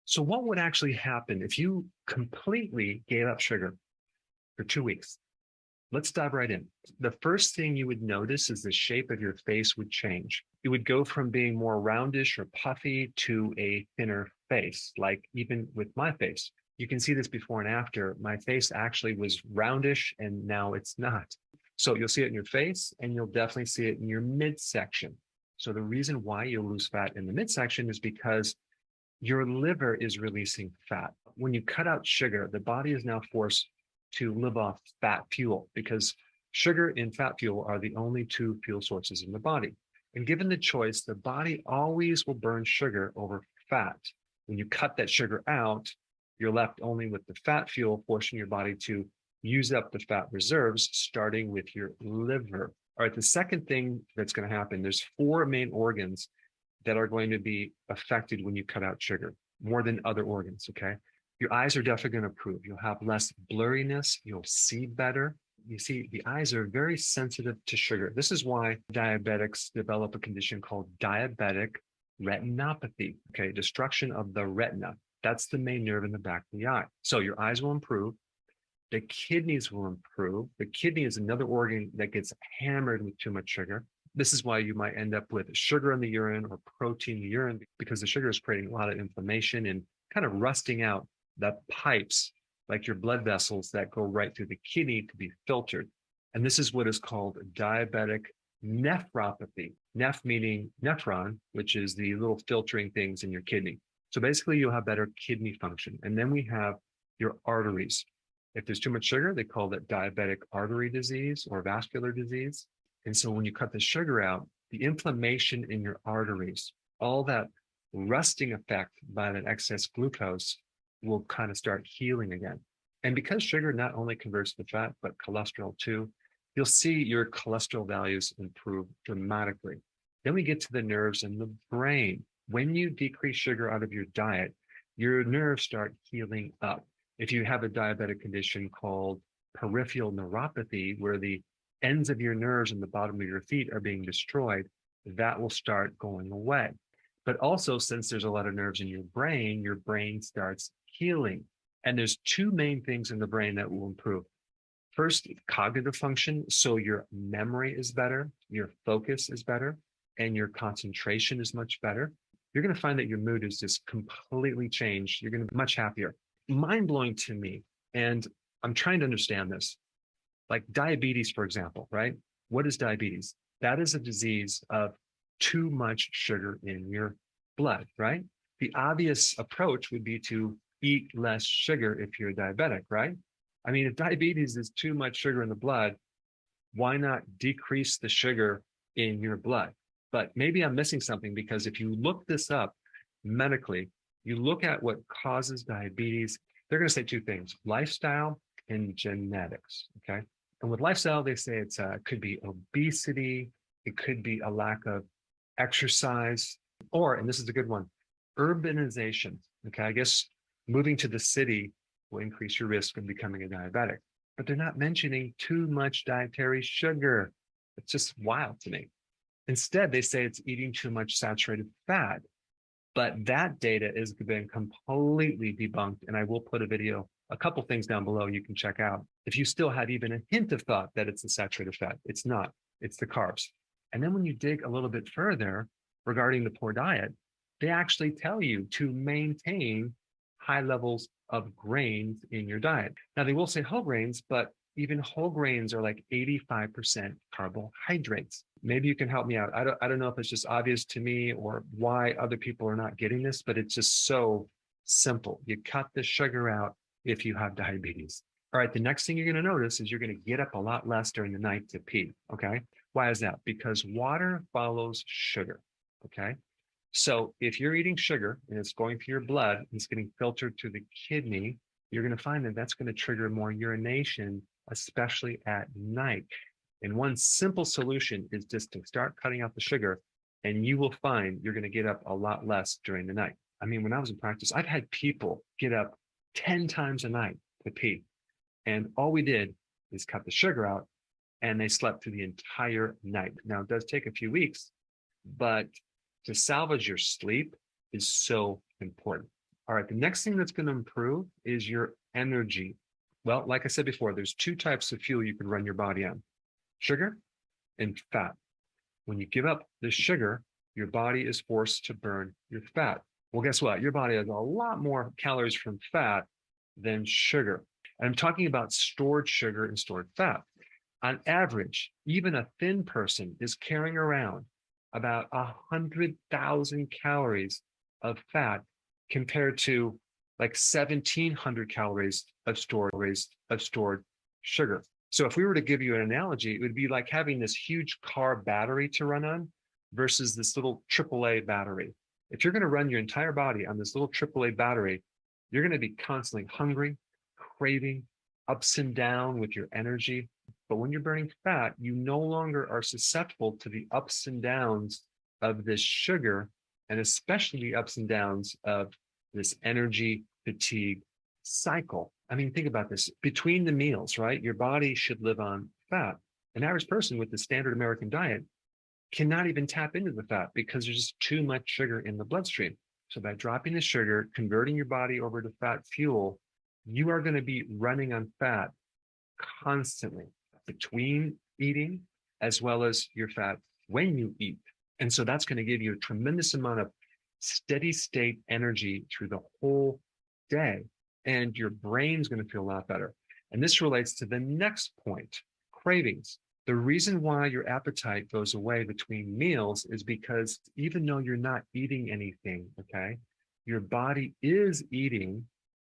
So what would actually happen if you completely gave up sugar for 2 weeks? Let's dive right in. The first thing you would notice is the shape of your face would change. It would go from being more roundish or puffy to a thinner face, like even with my face. You can see this before and after. My face actually was roundish and now it's not. So you'll see it in your face and you'll definitely see it in your midsection. So the reason why you'll lose fat in the midsection is because your liver is releasing fat. When you cut out sugar, the body is now forced to live off fat fuel because sugar and fat fuel are the only two fuel sources in the body. And given the choice, the body always will burn sugar over fat. When you cut that sugar out, you're left only with the fat fuel, forcing your body to use up the fat reserves, starting with your liver. All right, the second thing that's going to happen, there's four main organs that are going to be affected when you cut out sugar more than other organs, okay? Your eyes are definitely going to improve. You'll have less blurriness. You'll see better. You see, the eyes are very sensitive to sugar. This is why diabetics develop a condition called diabetic retinopathy, okay? Destruction of the retina. That's the main nerve in the back of the eye. So your eyes will improve. The kidneys will improve. The kidney is another organ that gets hammered with too much sugar. This is why you might end up with sugar in the urine or protein in the urine, because the sugar is creating a lot of inflammation and kind of rusting out the pipes, like your blood vessels that go right through the kidney to be filtered. And this is what is called diabetic nephropathy. Neph meaning nephron, which is the little filtering things in your kidney. So basically you'll have better kidney function. And then we have your arteries. If there's too much sugar, they call that diabetic artery disease or vascular disease. And so when you cut the sugar out, the inflammation in your arteries, all that rusting effect by that excess glucose will kind of start healing again. And because sugar not only converts to fat, but cholesterol too, you'll see your cholesterol values improve dramatically. Then we get to the nerves and the brain. When you decrease sugar out of your diet, your nerves start healing up. If you have a diabetic condition called peripheral neuropathy, where the ends of your nerves in the bottom of your feet are being destroyed, that will start going away. But also, since there's a lot of nerves in your brain starts healing. And there's two main things in the brain that will improve. First, cognitive function. So your memory is better, your focus is better, and your concentration is much better. You're going to find that your mood is just completely changed. You're going to be much happier. Mind-blowing to me. And I'm trying to understand this. Like diabetes, for example, right? What is diabetes? That is a disease of too much sugar in your blood, right? The obvious approach would be to eat less sugar if you're diabetic, right? I mean, if diabetes is too much sugar in the blood, why not decrease the sugar in your blood? But maybe I'm missing something, because if you look this up medically, you look at what causes diabetes, they're going to say two things: lifestyle and genetics, okay? And with lifestyle, they say it could be obesity, it could be a lack of exercise, or, and this is a good one, urbanization, okay? I guess moving to the city will increase your risk of becoming a diabetic, but they're not mentioning too much dietary sugar. It's just wild to me. Instead, they say it's eating too much saturated fat, but that data has been completely debunked. And I will put a couple things down below you can check out. If you still had even a hint of thought that it's the saturated fat, it's not, it's the carbs. And then when you dig a little bit further regarding the poor diet, they actually tell you to maintain high levels of grains in your diet. Now, they will say whole grains, but even whole grains are like 85% carbohydrates. Maybe you can help me out. I don't know if it's just obvious to me or why other people are not getting this, but it's just so simple. You cut the sugar out if you have diabetes. All right, the next thing you're going to notice is you're going to get up a lot less during the night to pee, okay? Why is that? Because water follows sugar, okay? So if you're eating sugar and it's going through your blood, and it's getting filtered to the kidney, you're going to find that that's going to trigger more urination, especially at night. And one simple solution is just to start cutting out the sugar, and you will find you're going to get up a lot less during the night. I mean, when I was in practice, I've had people get up 10 times a night to pee. And all we did is cut the sugar out, and they slept through the entire night. Now, it does take a few weeks, but to salvage your sleep is so important. All right, the next thing that's going to improve is your energy. Well, like I said before, there's two types of fuel you can run your body on: sugar and fat. When you give up the sugar, your body is forced to burn your fat. Well, guess what? Your body has a lot more calories from fat than sugar. And I'm talking about stored sugar and stored fat. On average, even a thin person is carrying around about 100,000 calories of fat compared to like 1,700 calories of stored sugar. So if we were to give you an analogy, it would be like having this huge car battery to run on versus this little AAA battery. If you're going to run your entire body on this little AAA battery, you're going to be constantly hungry, craving, ups and down with your energy. But when you're burning fat, you no longer are susceptible to the ups and downs of this sugar, and especially the ups and downs of this energy fatigue cycle. I mean, think about this. Between the meals, right? Your body should live on fat. An average person with the standard American diet cannot even tap into the fat because there's just too much sugar in the bloodstream. So by dropping the sugar, converting your body over to fat fuel, you are going to be running on fat constantly between eating as well as your fat when you eat. And so that's going to give you a tremendous amount of steady state energy through the whole day. And your brain's going to feel a lot better. And this relates to the next point, cravings. The reason why your appetite goes away between meals is because even though you're not eating anything, okay, your body is eating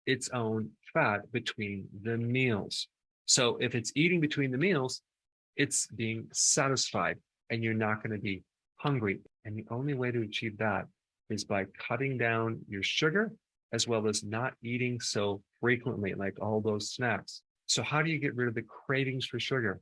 its own fat between the meals. So if it's eating between the meals, it's being satisfied and you're not going to be hungry. And the only way to achieve that is by cutting down your sugar as well as not eating so frequently, like all those snacks. So how do you get rid of the cravings for sugar?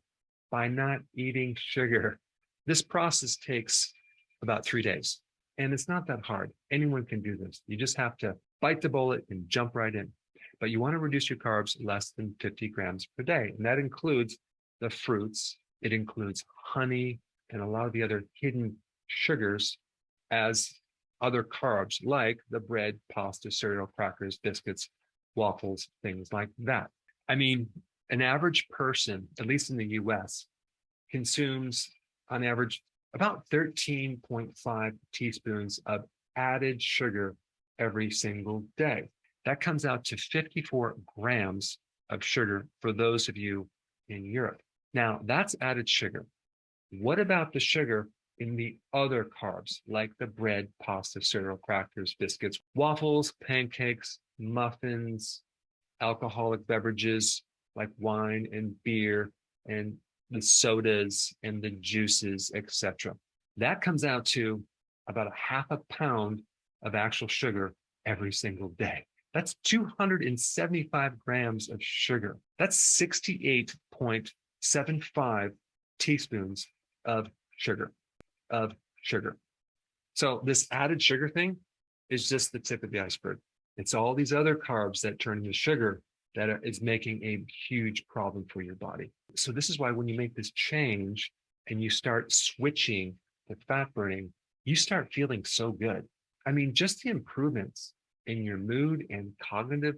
By not eating sugar. This process takes about 3 days, and it's not that hard. Anyone can do this. You just have to bite the bullet and jump right in. But you want to reduce your carbs less than 50 grams per day. And that includes the fruits. It includes honey and a lot of the other hidden sugars as other carbs, like the bread, pasta, cereal, crackers, biscuits, waffles, things like that. I mean, an average person, at least in the US, consumes on average about 13.5 teaspoons of added sugar every single day. That comes out to 54 grams of sugar for those of you in Europe. Now, that's added sugar. What about the sugar in the other carbs, like the bread, pasta, cereal, crackers, biscuits, waffles, pancakes, muffins, alcoholic beverages like wine and beer, and the sodas and the juices, etc.? That comes out to about a half a pound of actual sugar every single day. That's 275 grams of sugar. That's 68.75 teaspoons of sugar. So this added sugar thing is just the tip of the iceberg. It's all these other carbs that turn into sugar that is making a huge problem for your body. So this is why when you make this change and you start switching to fat burning, you start feeling so good. I mean, just the improvements in your mood and cognitive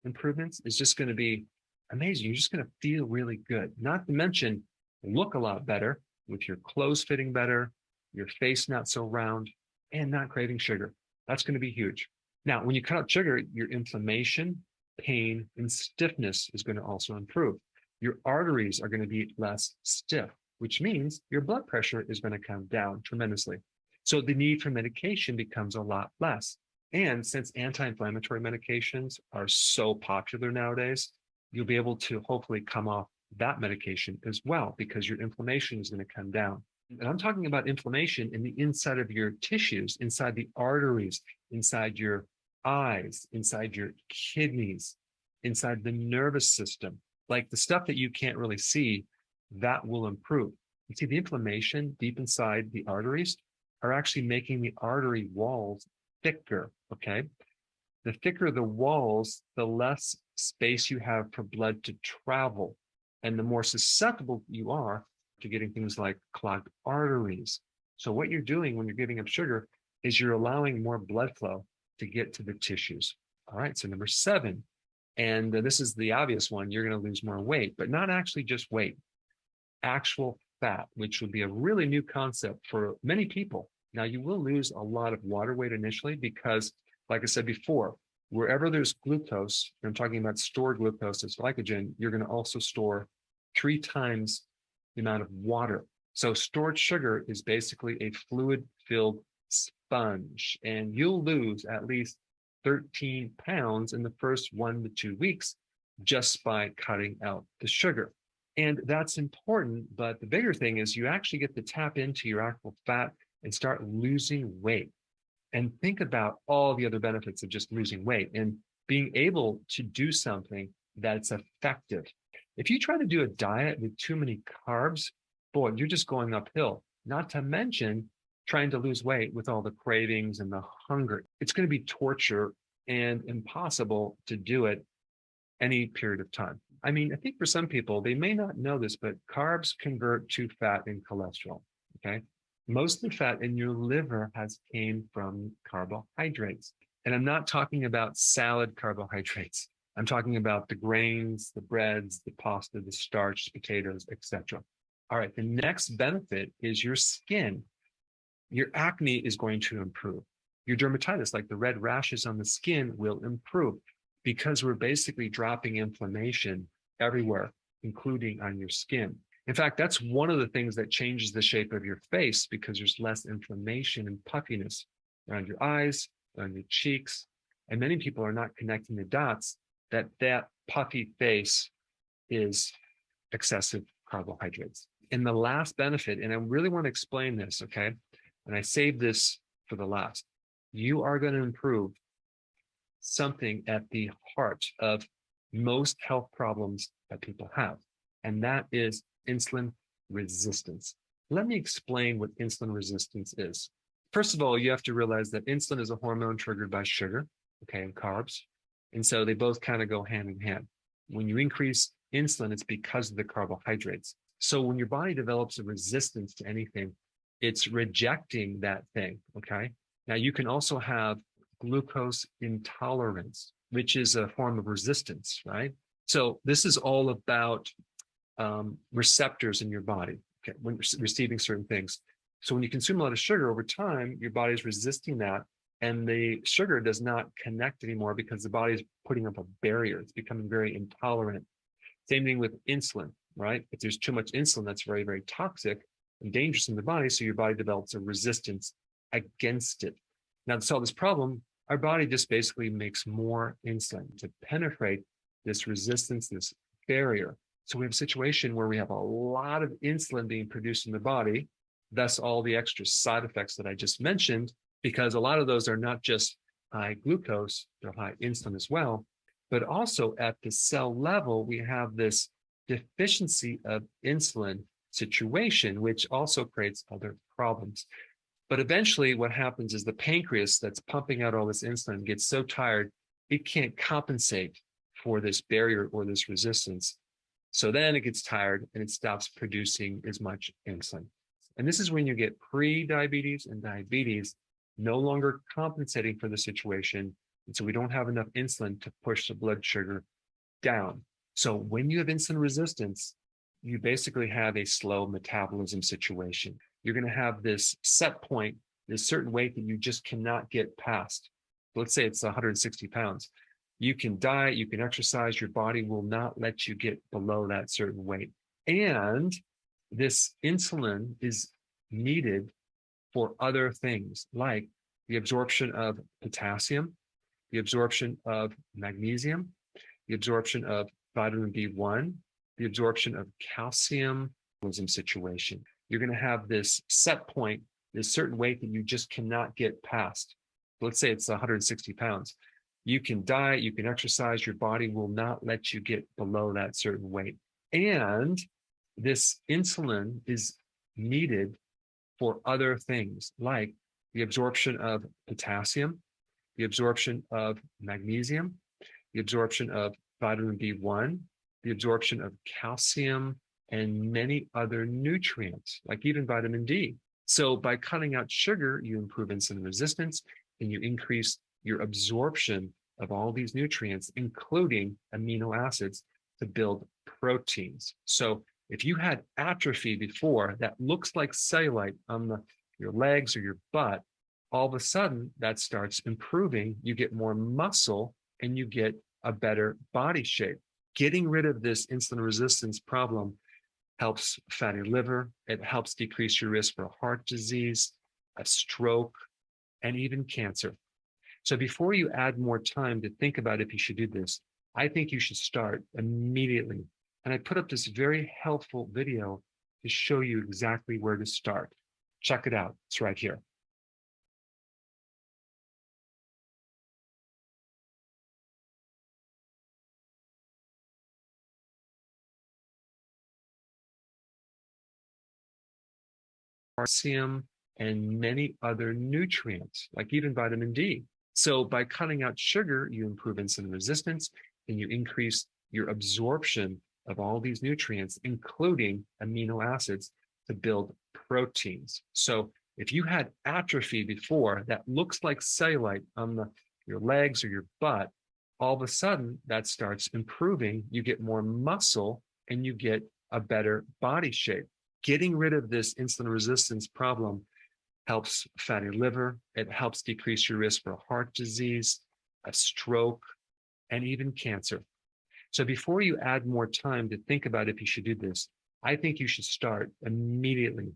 improvements is just going to be amazing. You're just going to feel really good. Not to mention look a lot better with your clothes fitting better, your face not so round, and not craving sugar. That's going to be huge. Now, when you cut out sugar, your inflammation, pain, and stiffness is going to also improve. Your arteries are going to be less stiff, which means your blood pressure is going to come down tremendously. So the need for medication becomes a lot less. And since anti-inflammatory medications are so popular nowadays, you'll be able to hopefully come off that medication as well, because your inflammation is going to come down. And I'm talking about inflammation in the inside of your tissues, inside the arteries, inside your eyes, inside your kidneys, inside the nervous system, like the stuff that you can't really see, that will improve. You see, the inflammation deep inside the arteries are actually making the artery walls thicker, okay? The thicker the walls, the less space you have for blood to travel, and the more susceptible you are to getting things like clogged arteries. So what you're doing when you're giving up sugar is you're allowing more blood flow to get to the tissues. All right, so number 7, and this is the obvious one, you're going to lose more weight, but not actually just weight, actual fat, which would be a really new concept for many people. Now, you will lose a lot of water weight initially because, like I said before, wherever there's glucose, I'm talking about stored glucose as glycogen, you're going to also store 3 times the amount of water. So stored sugar is basically a fluid-filled sponge, and you'll lose at least 13 pounds in the first 1 to 2 weeks just by cutting out the sugar. And that's important, but the bigger thing is you actually get to tap into your actual fat and start losing weight. And think about all the other benefits of just losing weight and being able to do something that's effective. If you try to do a diet with too many carbs, boy, you're just going uphill, not to mention trying to lose weight with all the cravings and the hunger. It's going to be torture and impossible to do it any period of time. I mean, I think for some people, they may not know this, but carbs convert to fat and cholesterol, okay? Most of the fat in your liver has came from carbohydrates. And I'm not talking about salad carbohydrates. I'm talking about the grains, the breads, the pasta, the starch, potatoes, etc. All right, the next benefit is your skin. Your acne is going to improve. Your dermatitis, like the red rashes on the skin, will improve because we're basically dropping inflammation everywhere, including on your skin. In fact, that's one of the things that changes the shape of your face because there's less inflammation and puffiness around your eyes, around your cheeks. And many people are not connecting the dots that that puffy face is excessive carbohydrates. And the last benefit, and I really want to explain this, okay? And I saved this for the last. You are going to improve something at the heart of most health problems that people have, and that is insulin resistance. Let me explain what insulin resistance is. First of all, you have to realize that insulin is a hormone triggered by sugar, okay, and carbs. And so they both kind of go hand in hand. When you increase insulin, it's because of the carbohydrates. So when your body develops a resistance to anything, it's rejecting that thing, okay? Now you can also have glucose intolerance, which is a form of resistance, right? So this is all about receptors in your body, okay, when receiving certain things. So when you consume a lot of sugar over time, your body is resisting that, and the sugar does not connect anymore because the body is putting up a barrier. It's becoming very intolerant. Same thing with insulin, right? If there's too much insulin, that's very, very toxic and dangerous in the body, so your body develops a resistance against it. Now, to solve this problem, our body just basically makes more insulin to penetrate this resistance, this barrier. So we have a situation where we have a lot of insulin being produced in the body, thus all the extra side effects that I just mentioned, because a lot of those are not just high glucose, they're high insulin as well, but also at the cell level, we have this deficiency of insulin situation, which also creates other problems. But eventually what happens is the pancreas that's pumping out all this insulin gets so tired, it can't compensate for this barrier or this resistance. So then it gets tired and it stops producing as much insulin. And this is when you get pre-diabetes and diabetes, no longer compensating for the situation. And so we don't have enough insulin to push the blood sugar down. So when you have insulin resistance, you basically have a slow metabolism situation. You're going to have this set point, this certain weight that you just cannot get past. Let's say it's 160 pounds. You can diet, you can exercise, your body will not let you get below that certain weight. And this insulin is needed for other things like the absorption of potassium, the absorption of magnesium, the absorption of vitamin B1, the absorption of calcium situation. You're going to have this set point, this certain weight that you just cannot get past. Let's say it's 160 pounds. You can diet, you can exercise, your body will not let you get below that certain weight. And this insulin is needed for other things like the absorption of potassium, the absorption of magnesium, the absorption of vitamin B1, the absorption of calcium, and many other nutrients, like even vitamin D. So by cutting out sugar, you improve insulin resistance and you increase your absorption of all these nutrients, including amino acids, to build proteins. So if you had atrophy before that looks like cellulite on your legs or your butt, all of a sudden that starts improving. You get more muscle and you get a better body shape. Getting rid of this insulin resistance problem helps fatty liver. It helps decrease your risk for heart disease, a stroke, and even cancer. So before you add more time to think about if you should do this, I think you should start immediately. And I put up this very helpful video to show you exactly where to start. Check it out. It's right here. Calcium and many other nutrients, like even vitamin D. So by cutting out sugar, you improve insulin resistance and you increase your absorption of all these nutrients, including amino acids, to build proteins. So if you had atrophy before that looks like cellulite on your legs or your butt, all of a sudden that starts improving. You get more muscle and you get a better body shape. Getting rid of this insulin resistance problem helps fatty liver. It helps decrease your risk for heart disease, a stroke, and even cancer. So before you add more time to think about if you should do this, I think you should start immediately.